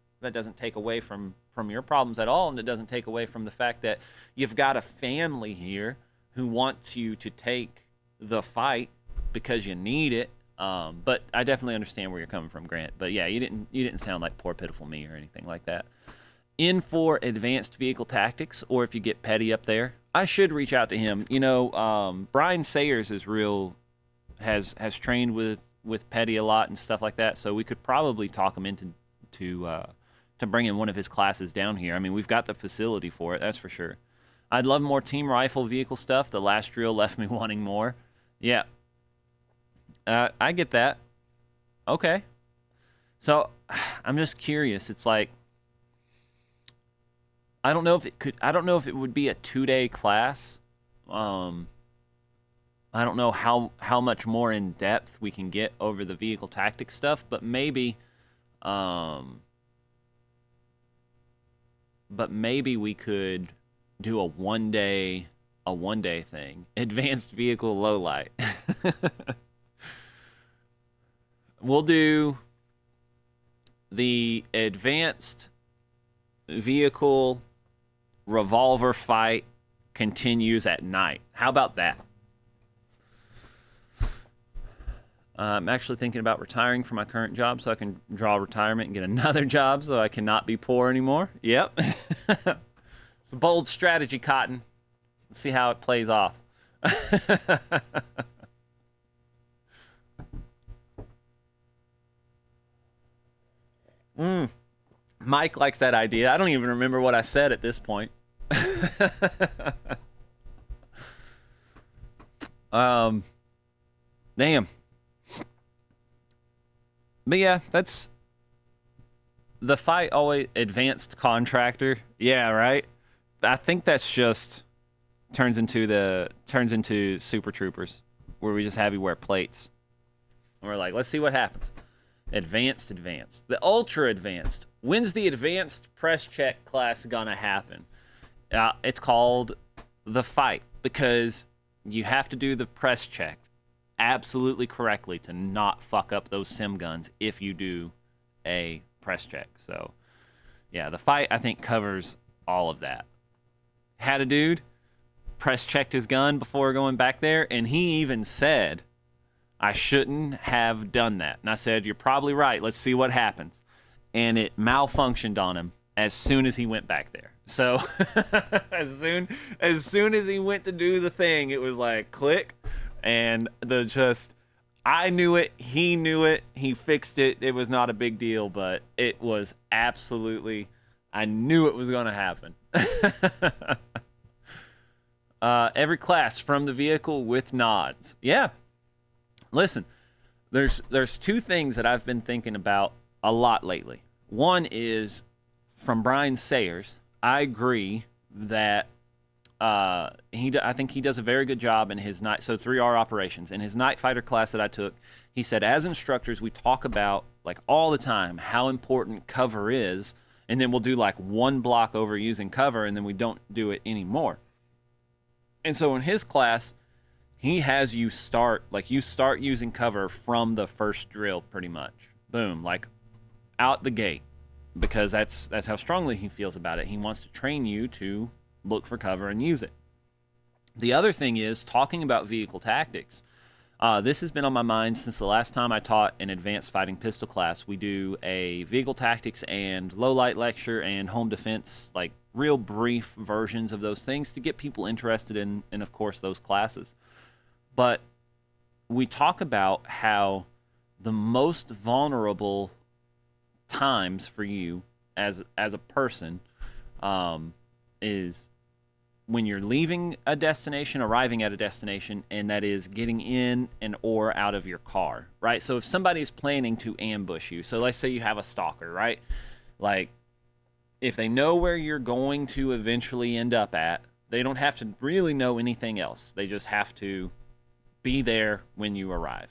take away from your problems at all, and it doesn't take away from the fact that you've got a family here who wants you to take the fight because you need it. But I definitely understand where you're coming from, Grant. But yeah, you didn't sound like poor pitiful me or anything like that. In for advanced vehicle tactics, or if you get petty up there, I should reach out to him. Brian Sayers has trained with petty a lot and stuff like that, so we could probably talk him into to bring in one of his classes down here. I mean, we've got the facility for it, that's for sure. I'd love more team rifle vehicle stuff. The last drill left me wanting more. Yeah. I get that. Okay. So I'm just curious. It's like, I don't know if it would be a 2-day class. I don't know how much more in depth we can get over the vehicle tactics stuff, but maybe we could do a one day thing. Advanced vehicle low light. We'll do the advanced vehicle revolver fight continues at night. How about that? I'm actually thinking about retiring from my current job so I can draw retirement and get another job so I cannot be poor anymore. Yep. It's a bold strategy, Cotton. Let's see how it plays off. Mike likes that idea. I don't even remember what I said at this point. Damn. But yeah, that's the fight. Always advanced contractor. Yeah, right. I think that's just turns into Super Troopers, where we just have you wear plates. And we're like, let's see what happens. Advanced. The ultra advanced. When's the advanced press check class gonna happen? It's called the fight, because you have to do the press check absolutely correctly to not fuck up those sim guns if you do a press check. So, yeah, the fight, I think, covers all of that. Had a dude press checked his gun before going back there, and he even said, I shouldn't have done that. And I said, you're probably right. Let's see what happens. And it malfunctioned on him as soon as he went back there. So as soon as he went to do the thing, it was like click, and I knew it, he knew it, he fixed it. It was not a big deal, but it was absolutely, I knew it was going to happen. Every class from the vehicle with nods. Yeah. Listen, there's two things that I've been thinking about a lot lately. One is from Brian Sayers. I agree that I think he does a very good job in his night. So 3R operations in his night fighter class that I took. He said, as instructors, we talk about like all the time how important cover is, and then we'll do like one block over using cover, and then we don't do it anymore. And so in his class, he has you start using cover from the first drill, pretty much. Boom, like out the gate, because that's how strongly he feels about it. He wants to train you to look for cover and use it. The other thing is talking about vehicle tactics. This has been on my mind since the last time I taught an advanced fighting pistol class. We do a vehicle tactics and low light lecture and home defense, like real brief versions of those things to get people interested in of course, those classes. But we talk about how the most vulnerable times for you as a person is when you're leaving a destination, arriving at a destination, and that is getting in and or out of your car, right? So if somebody's planning to ambush you, so let's say you have a stalker, right? Like, if they know where you're going to eventually end up at, they don't have to really know anything else. They just have to be there when you arrive.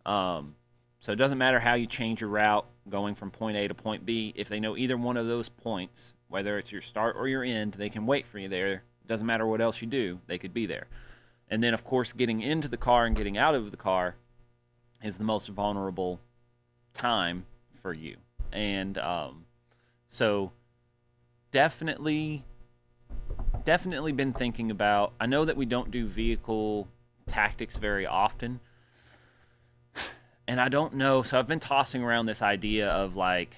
So it doesn't matter how you change your route going from point A to point B. If they know either one of those points, whether it's your start or your end, they can wait for you there. It doesn't matter what else you do, they could be there. And then, of course, getting into the car and getting out of the car is the most vulnerable time for you. And so definitely been thinking about, I know that we don't do vehicle tactics very often, and I don't know, so I've been tossing around this idea of like,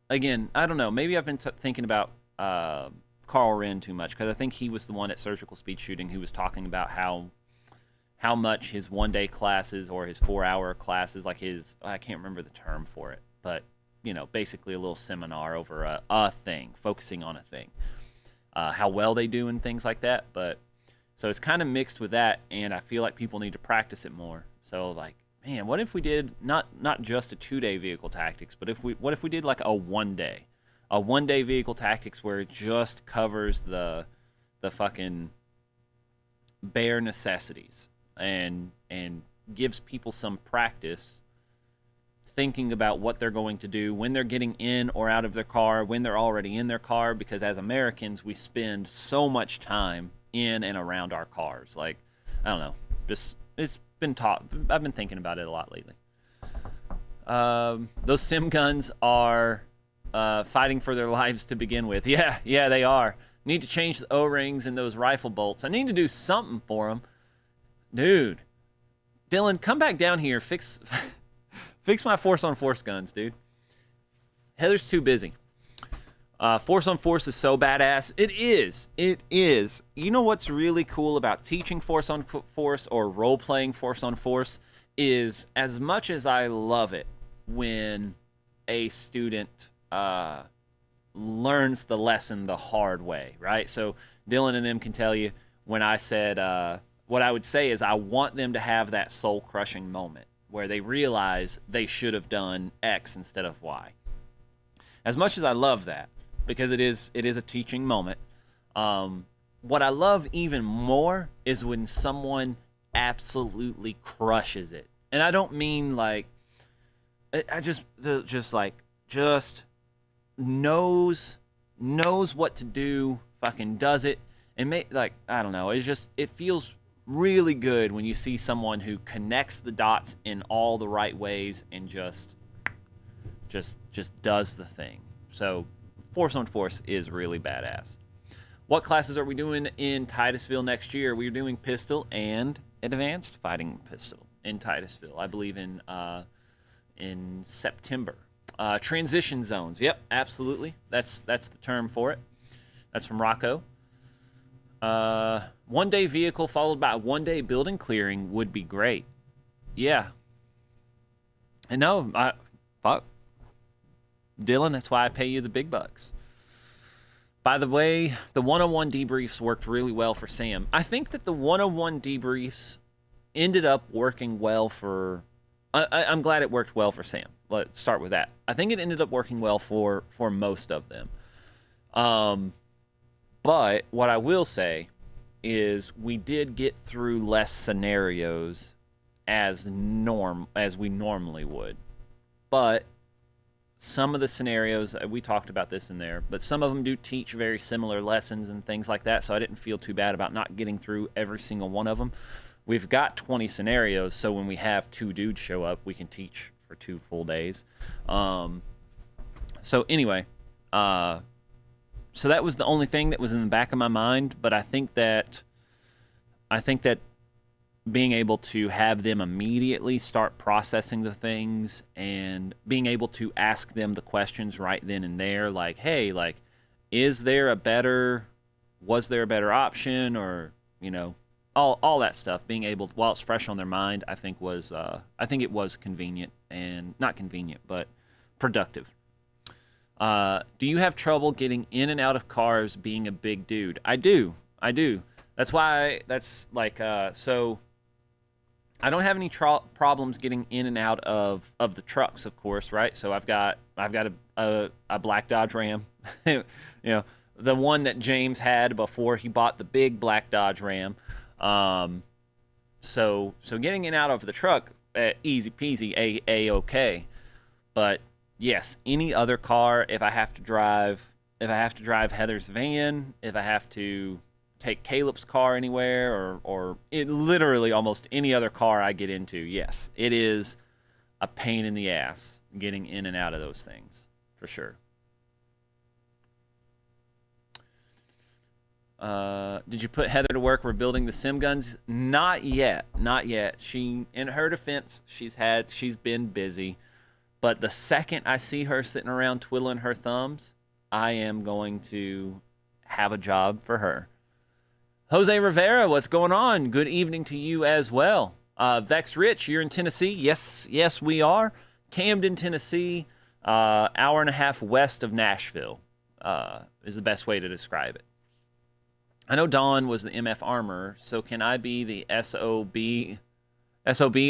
again, I don't know, maybe I've been thinking about Carl Wren too much, because I think he was the one at Surgical Speed Shooting who was talking about how much his one-day classes or his 4-hour classes, like his, I can't remember the term for it, but you know, basically a little seminar over a thing, focusing on a thing, how well they do and things like that. But so it's kind of mixed with that, and I feel like people need to practice it more. So like, man, what if we did not just a 2-day vehicle tactics, but what if we did like a 1-day vehicle tactics where it just covers the fucking bare necessities and gives people some practice thinking about what they're going to do when they're getting in or out of their car, when they're already in their car, because as Americans, we spend so much time in and around our cars. Like, I don't know, just it's been taught. I've been thinking about it a lot lately. Those sim guns are fighting for their lives to begin with. Yeah, they are. Need to change the O-rings and those rifle bolts. I need to do something for them. Dude, Dylan, come back down here. Fix my force-on-force guns, dude. Heather's too busy. Force-on-force is so badass. It is. You know what's really cool about teaching force-on-force or role-playing force-on-force is, as much as I love it when a student learns the lesson the hard way, right? So Dylan and them can tell you when I said, what I would say is I want them to have that soul crushing moment where they realize they should have done X instead of Y. As much as I love that, because it is a teaching moment, what I love even more is when someone absolutely crushes it. And I don't mean like, I just knows what to do, fucking does it, and I don't know, it feels really good when you see someone who connects the dots in all the right ways and just does the thing. So Force on Force is really badass. What classes are we doing in Titusville next year? We're doing pistol and advanced fighting pistol in Titusville, I believe in September. Transition zones. Yep, absolutely. That's the term for it. That's from Rocco. 1 day vehicle followed by 1 day building clearing would be great. Yeah. And no, fuck. Dylan, that's why I pay you the big bucks. By the way, the 101 debriefs worked really well for Sam. I think that the 101 debriefs ended up working well for... I'm glad it worked well for Sam. Let's start with that. I think it ended up working well for most of them. But what I will say is we did get through less scenarios as we normally would. But some of the scenarios, we talked about this in there, but some of them do teach very similar lessons and things like that, so I didn't feel too bad about not getting through every single one of them. We've got 20 scenarios, so when we have 2 dudes show up, we can teach for 2 full days. So anyway, so that was the only thing that was in the back of my mind, but I think that being able to have them immediately start processing the things and being able to ask them the questions right then and there, like, hey, like, was there a better option, or, you know, all that stuff, being able to, while it's fresh on their mind, I think it was convenient, and not convenient, but productive. Do you have trouble getting in and out of cars being a big dude? I do. That's why, so I don't have any problems getting in and out of the trucks, of course, right? So I've got a black Dodge Ram, you know, the one that James had before he bought the big black Dodge Ram. So getting in and out of the truck, easy peasy, a-okay. But yes, any other car, if I have to drive Heather's van, if I have to take Caleb's car anywhere, or literally almost any other car I get into, yes, it is a pain in the ass getting in and out of those things, for sure. Did you put Heather to work rebuilding the sim guns? Not yet. She, in her defense, she's been busy, but the second I see her sitting around twiddling her thumbs, I am going to have a job for her. Jose Rivera, what's going on? Good evening to you as well. Vex Rich, you're in Tennessee? Yes, we are. Camden, Tennessee, hour and a half west of Nashville, is the best way to describe it. I know Don was the MF armorer, so can I be the SOB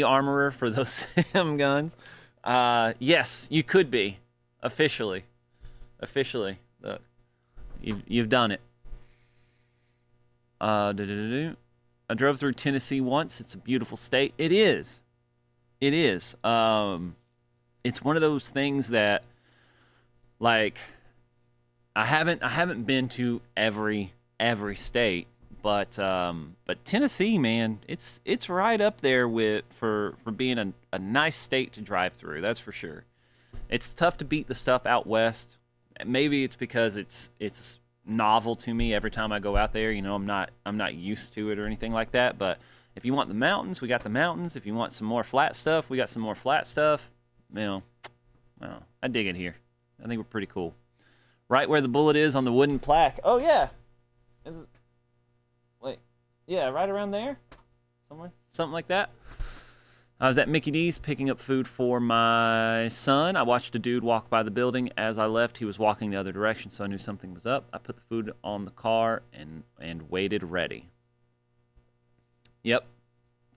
armorer for those sim guns? Yes, you could be, officially. Look, you've done it. I drove through Tennessee once. It's a beautiful state. It is. It's one of those things that, like, I haven't been to every state, but Tennessee, man, it's right up there for being a nice state to drive through. That's for sure. It's tough to beat the stuff out west. Maybe it's because it's novel to me every time I go out there. You know, I'm not used to it or anything like that. But if you want the mountains, we got the mountains. If you want some more flat stuff, we got some more flat stuff. You know, well, I dig it here. I think we're pretty cool. Right where the bullet is on the wooden plaque. Oh yeah. Wait, yeah, right around there, somewhere, something like that. I was at Mickey D's picking up food for my son. I watched a dude walk by the building. As I left, he was walking the other direction, so I knew something was up. I put the food on the car and waited ready. Yep.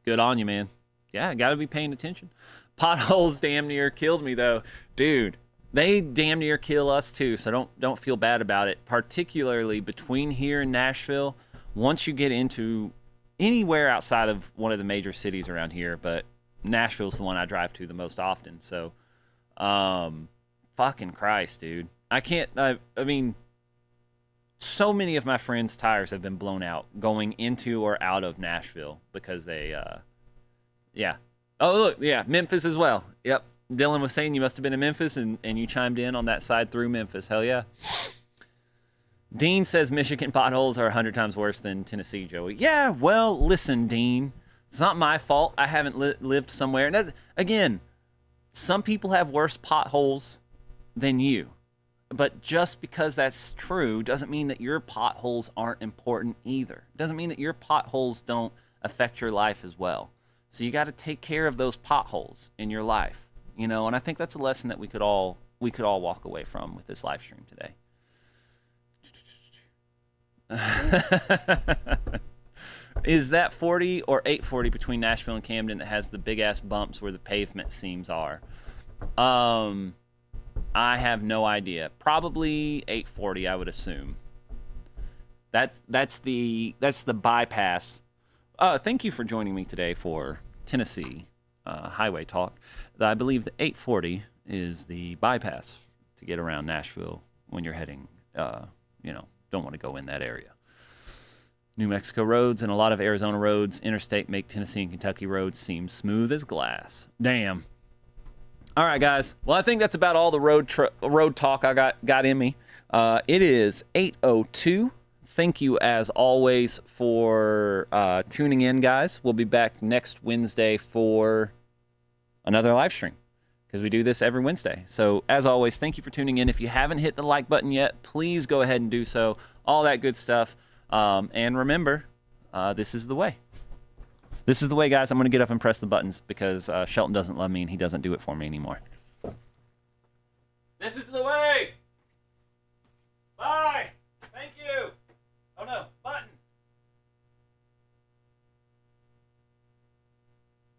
Good on you, man. Yeah, got to be paying attention. Potholes damn near killed me, though. Dude, they damn near kill us, too, so don't feel bad about it. Particularly between here and Nashville, once you get into anywhere outside of one of the major cities around here, but Nashville's the one I drive to the most often. So, fucking Christ, dude. I mean, so many of my friends' tires have been blown out going into or out of Nashville because they, yeah. Oh, look, yeah, Memphis as well. Yep. Dylan was saying you must have been in Memphis, and you chimed in on that side through Memphis. Hell yeah. Dean says Michigan potholes are 100 times worse than Tennessee, Joey. Yeah, well, listen, Dean. It's not my fault. I haven't lived somewhere. And that's, again, some people have worse potholes than you. But just because that's true doesn't mean that your potholes aren't important either. Doesn't mean that your potholes don't affect your life as well. So you got to take care of those potholes in your life, you know. And I think that's a lesson that we could all walk away from with this live stream today. Is that 40 or 840 between Nashville and Camden that has the big ass bumps where the pavement seams are? I have no idea. Probably 840, I would assume. That's the bypass. Thank you for joining me today for Tennessee Highway Talk. I believe the 840 is the bypass to get around Nashville when you're heading, don't want to go in that area. New Mexico roads and a lot of Arizona roads, interstate, make Tennessee and Kentucky roads seem smooth as glass. Damn. All right, guys. Well, I think that's about all the road talk I got in me. It is 8:02. Thank you, as always, for tuning in, guys. We'll be back next Wednesday for another live stream because we do this every Wednesday. So, as always, thank you for tuning in. If you haven't hit the like button yet, please go ahead and do so. All that good stuff. And remember, this is the way. This is the way, guys. I'm going to get up and press the buttons because Shelton doesn't love me and he doesn't do it for me anymore. This is the way. Bye.